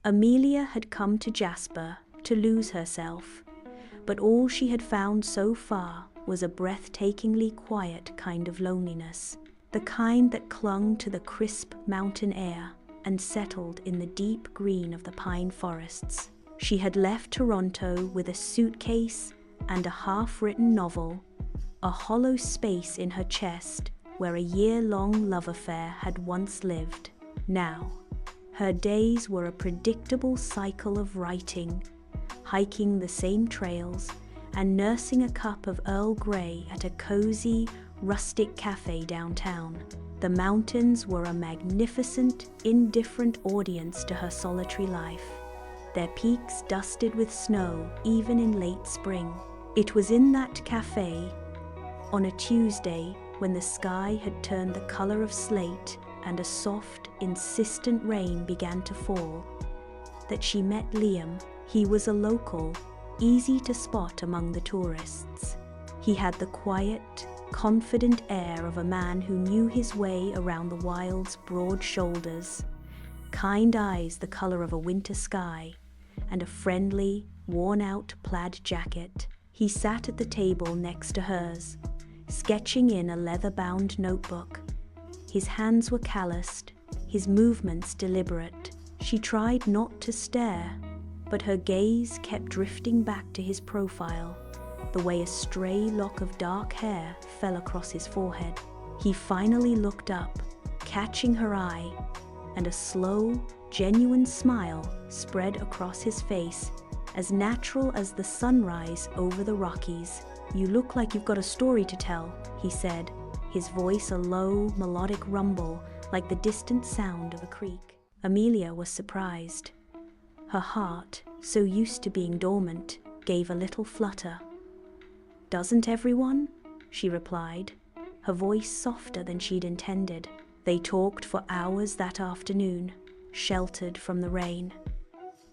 Amelia had come to Jasper to lose herself, but all she had found so far was a breathtakingly quiet kind of loneliness, the kind that clung to the crisp mountain air and settled in the deep green of the pine forests. She had left Toronto with a suitcase and a half-written novel, a hollow space in her chest where a year-long love affair had once lived. Now, her days were a predictable cycle of writing, hiking the same trails, and nursing a cup of Earl Grey at a cozy, rustic cafe downtown. The mountains were a magnificent, indifferent audience to her solitary life, their peaks dusted with snow even in late spring. It was in that cafe, on a Tuesday, when the sky had turned the color of slate and a soft, insistent rain began to fall, that she met Liam. He was a local, easy to spot among the tourists. He had the quiet, confident air of a man who knew his way around the wild's broad shoulders, kind eyes the color of a winter sky, and a friendly, worn-out plaid jacket. He sat at the table next to hers, sketching in a leather-bound notebook. His hands were calloused, his movements deliberate. She tried not to stare, but her gaze kept drifting back to his profile, the way a stray lock of dark hair fell across his forehead. He finally looked up, catching her eye, and a slow, genuine smile spread across his face, as natural as the sunrise over the Rockies. "You look like you've got a story to tell," he said, his voice a low, melodic rumble like the distant sound of a creek. Amelia was surprised. Her heart, so used to being dormant, gave a little flutter. "Doesn't everyone?" she replied, her voice softer than she'd intended. They talked for hours that afternoon, sheltered from the rain.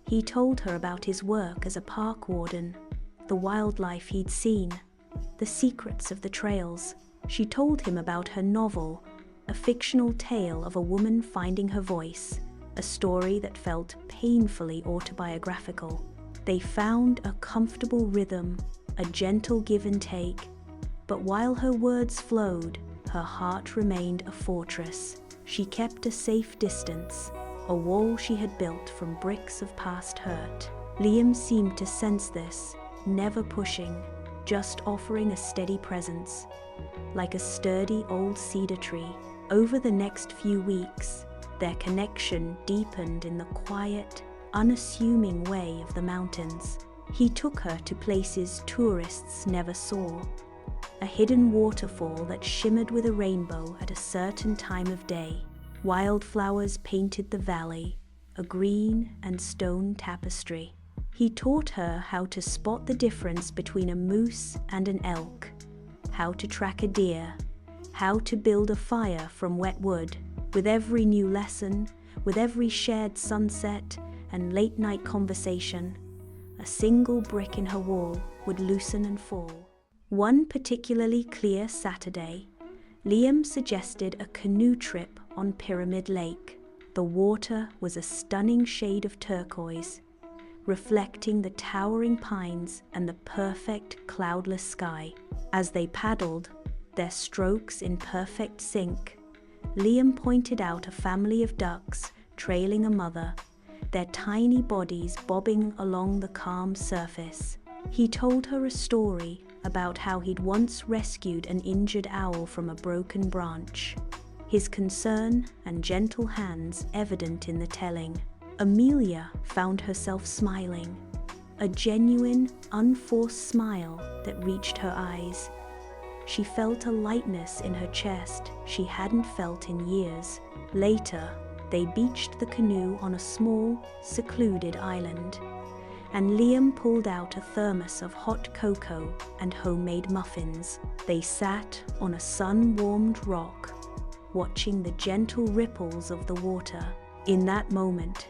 He told her about his work as a park warden, the wildlife he'd seen, the secrets of the trails. She told him about her novel, a fictional tale of a woman finding her voice, a story that felt painfully autobiographical. They found a comfortable rhythm, a gentle give and take, but while her words flowed, her heart remained a fortress. She kept a safe distance, a wall she had built from bricks of past hurt. Liam seemed to sense this, never pushing, just offering a steady presence, like a sturdy old cedar tree. Over the next few weeks, their connection deepened in the quiet, unassuming way of the mountains. He took her to places tourists never saw, a hidden waterfall that shimmered with a rainbow at a certain time of day. Wildflowers painted the valley, a green and stone tapestry. He taught her how to spot the difference between a moose and an elk, how to track a deer, how to build a fire from wet wood. With every new lesson, with every shared sunset and late-night conversation, a single brick in her wall would loosen and fall. One particularly clear Saturday, Liam suggested a canoe trip on Pyramid Lake. The water was a stunning shade of turquoise, reflecting the towering pines and the perfect cloudless sky. As they paddled, their strokes in perfect sync, Liam pointed out a family of ducks trailing a mother, their tiny bodies bobbing along the calm surface. He told her a story about how he'd once rescued an injured owl from a broken branch, his concern and gentle hands evident in the telling. Amelia found herself smiling, a genuine, unforced smile that reached her eyes. She felt a lightness in her chest she hadn't felt in years. Later, they beached the canoe on a small, secluded island, and Liam pulled out a thermos of hot cocoa and homemade muffins. They sat on a sun-warmed rock, watching the gentle ripples of the water. In that moment,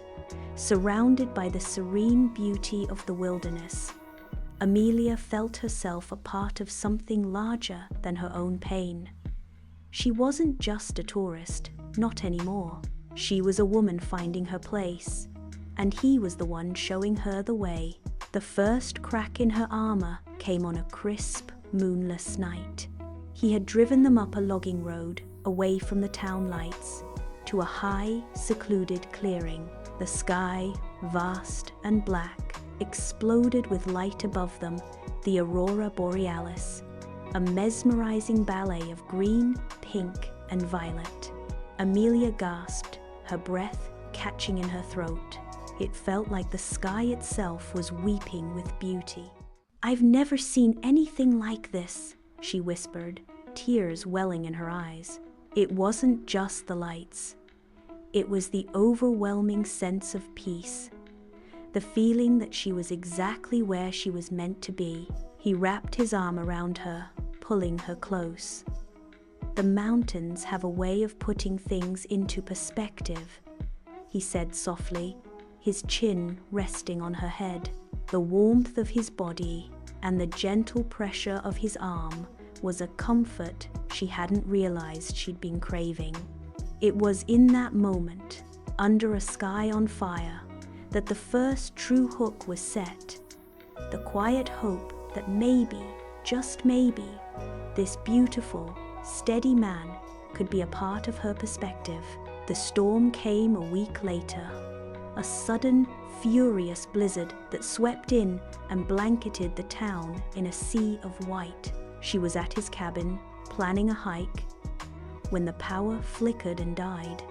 surrounded by the serene beauty of the wilderness, Amelia felt herself a part of something larger than her own pain. She wasn't just a tourist, not anymore. She was a woman finding her place, and he was the one showing her the way. The first crack in her armor came on a crisp, moonless night. He had driven them up a logging road, away from the town lights, to a high, secluded clearing. The sky, vast and black, exploded with light above them, the aurora borealis, a mesmerizing ballet of green, pink, and violet. Amelia gasped, her breath catching in her throat. It felt like the sky itself was weeping with beauty. "I've never seen anything like this," she whispered, tears welling in her eyes. It wasn't just the lights. It was the overwhelming sense of peace, the feeling that she was exactly where she was meant to be. He wrapped his arm around her, pulling her close. "The mountains have a way of putting things into perspective," he said softly, his chin resting on her head. The warmth of his body and the gentle pressure of his arm was a comfort she hadn't realized she'd been craving. It was in that moment, under a sky on fire, that the first true hook was set. The quiet hope that maybe, just maybe, this beautiful, steady man could be a part of her perspective. The storm came a week later, a sudden, furious blizzard that swept in and blanketed the town in a sea of white. She was at his cabin, planning a hike, when the power flickered and died.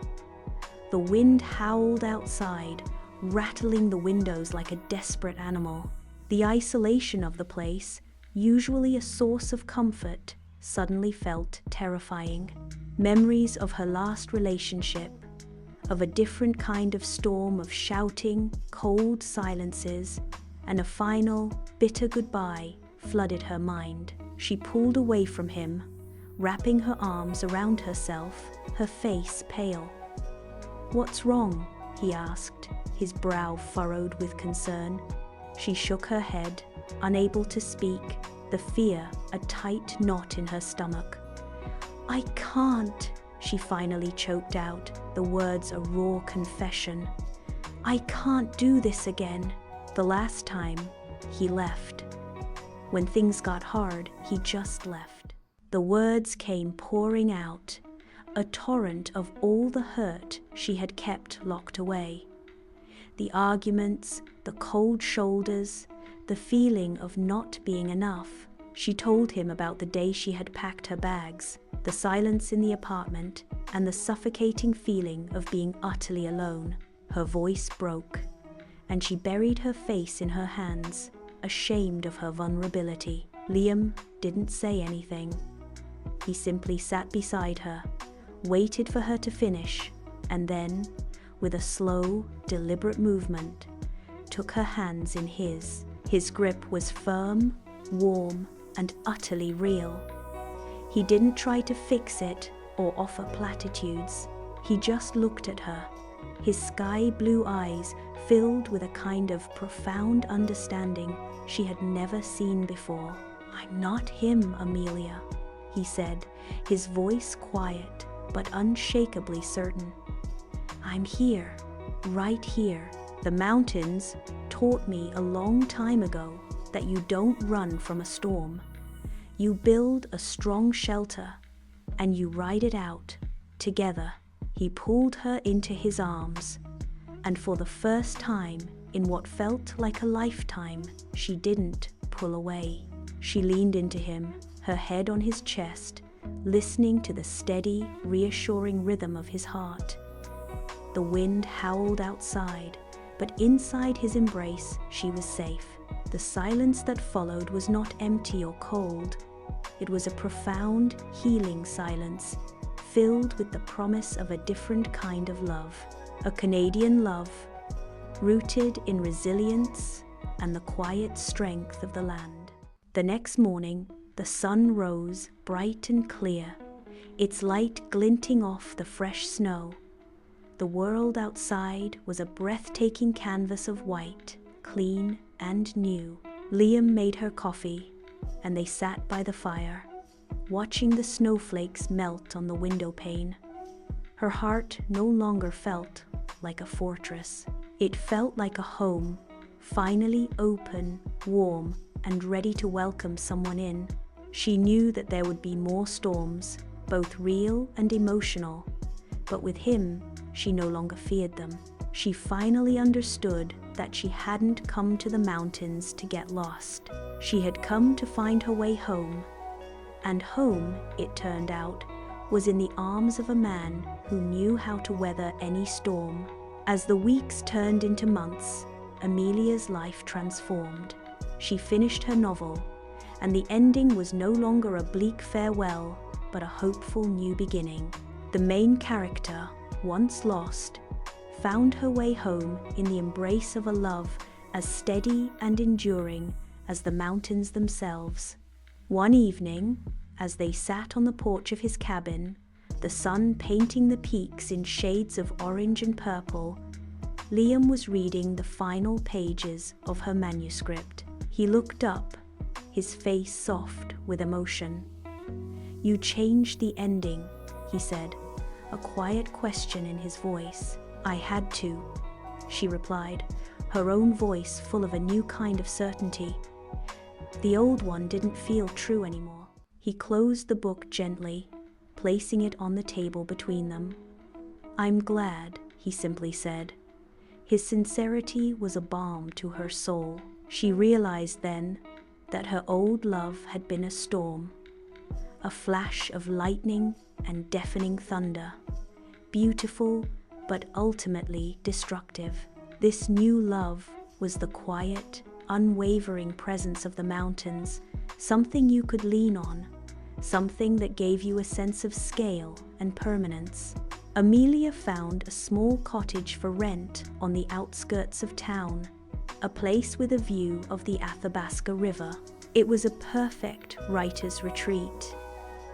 The wind howled outside, rattling the windows like a desperate animal. The isolation of the place, usually a source of comfort, suddenly felt terrifying. Memories of her last relationship, of a different kind of storm of shouting, cold silences, and a final, bitter goodbye flooded her mind. She pulled away from him, wrapping her arms around herself, her face pale. "What's wrong?" he asked, his brow furrowed with concern. She shook her head, unable to speak, the fear a tight knot in her stomach. "I can't," she finally choked out, the words a raw confession. "I can't do this again." The last time, he left. When things got hard, he just left. The words came pouring out, a torrent of all the hurt she had kept locked away. The arguments, the cold shoulders, the feeling of not being enough. She told him about the day she had packed her bags, the silence in the apartment, and the suffocating feeling of being utterly alone. Her voice broke, and she buried her face in her hands, ashamed of her vulnerability. Liam didn't say anything. He simply sat beside her, waited for her to finish, and then, with a slow, deliberate movement, took her hands in his. His grip was firm, warm, and utterly real. He didn't try to fix it or offer platitudes. He just looked at her, his sky-blue eyes filled with a kind of profound understanding she had never seen before. "I'm not him, Amelia," he said, his voice quiet but unshakably certain. "I'm here, right here. The mountains taught me a long time ago that you don't run from a storm. You build a strong shelter, and you ride it out, together." He pulled her into his arms, and for the first time in what felt like a lifetime, she didn't pull away. She leaned into him, her head on his chest, listening to the steady, reassuring rhythm of his heart. The wind howled outside, but inside his embrace she was safe. The silence that followed was not empty or cold. It was a profound, healing silence, filled with the promise of a different kind of love. A Canadian love, rooted in resilience and the quiet strength of the land. The next morning, the sun rose bright and clear, its light glinting off the fresh snow. The world outside was a breathtaking canvas of white, clean and new. Liam made her coffee, and they sat by the fire, watching the snowflakes melt on the window pane. Her heart no longer felt like a fortress. It felt like a home, finally open, warm, and ready to welcome someone in. She knew that there would be more storms, both real and emotional, but with him, she no longer feared them. She finally understood that she hadn't come to the mountains to get lost. She had come to find her way home. And home, it turned out, was in the arms of a man who knew how to weather any storm. As the weeks turned into months, Amelia's life transformed. She finished her novel, and the ending was no longer a bleak farewell, but a hopeful new beginning. The main character, once lost, found her way home in the embrace of a love as steady and enduring as the mountains themselves. One evening, as they sat on the porch of his cabin, the sun painting the peaks in shades of orange and purple, Liam was reading the final pages of her manuscript. He looked up, his face soft with emotion. "You changed the ending," he said, a quiet question in his voice. "I had to," she replied, her own voice full of a new kind of certainty. The old one didn't feel true anymore. He closed the book gently, placing it on the table between them. "I'm glad," he simply said. His sincerity was a balm to her soul. She realized then that her old love had been a storm, a flash of lightning and deafening thunder, beautiful but ultimately destructive. This new love was the quiet, unwavering presence of the mountains, something you could lean on, something that gave you a sense of scale and permanence. Amelia found a small cottage for rent on the outskirts of town, a place with a view of the Athabasca River. It was a perfect writer's retreat,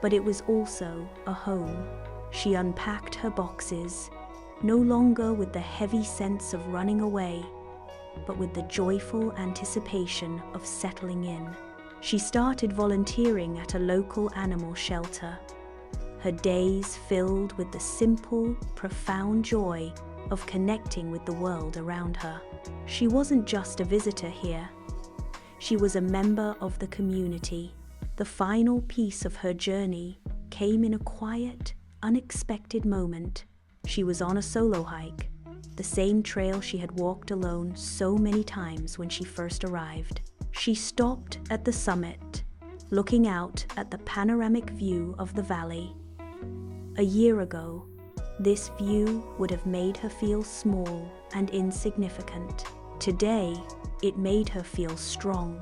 but it was also a home. She unpacked her boxes, no longer with the heavy sense of running away, but with the joyful anticipation of settling in. She started volunteering at a local animal shelter, her days filled with the simple, profound joy of connecting with the world around her. She wasn't just a visitor here. She was a member of the community. The final piece of her journey came in a quiet, unexpected moment. She was on a solo hike, the same trail she had walked alone so many times when she first arrived. She stopped at the summit, looking out at the panoramic view of the valley. A year ago, this view would have made her feel small and insignificant. Today, it made her feel strong,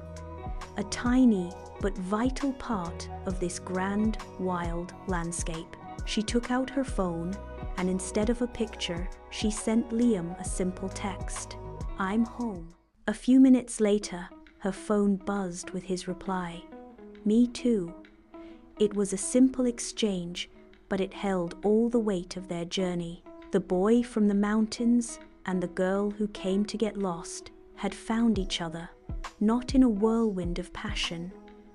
a tiny but vital part of this grand, wild landscape. She took out her phone, and instead of a picture, she sent Liam a simple text, "I'm home." A few minutes later, her phone buzzed with his reply, "Me too." It was a simple exchange, but it held all the weight of their journey. The boy from the mountains and the girl who came to get lost had found each other, not in a whirlwind of passion,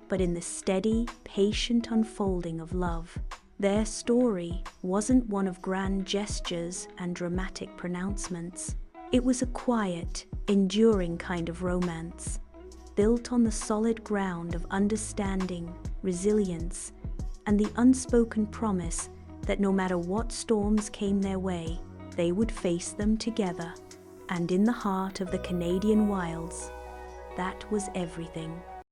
but in the steady, patient unfolding of love. Their story wasn't one of grand gestures and dramatic pronouncements. It was a quiet, enduring kind of romance, built on the solid ground of understanding, resilience, and the unspoken promise that no matter what storms came their way, they would face them together. And in the heart of the Canadian wilds, that was everything.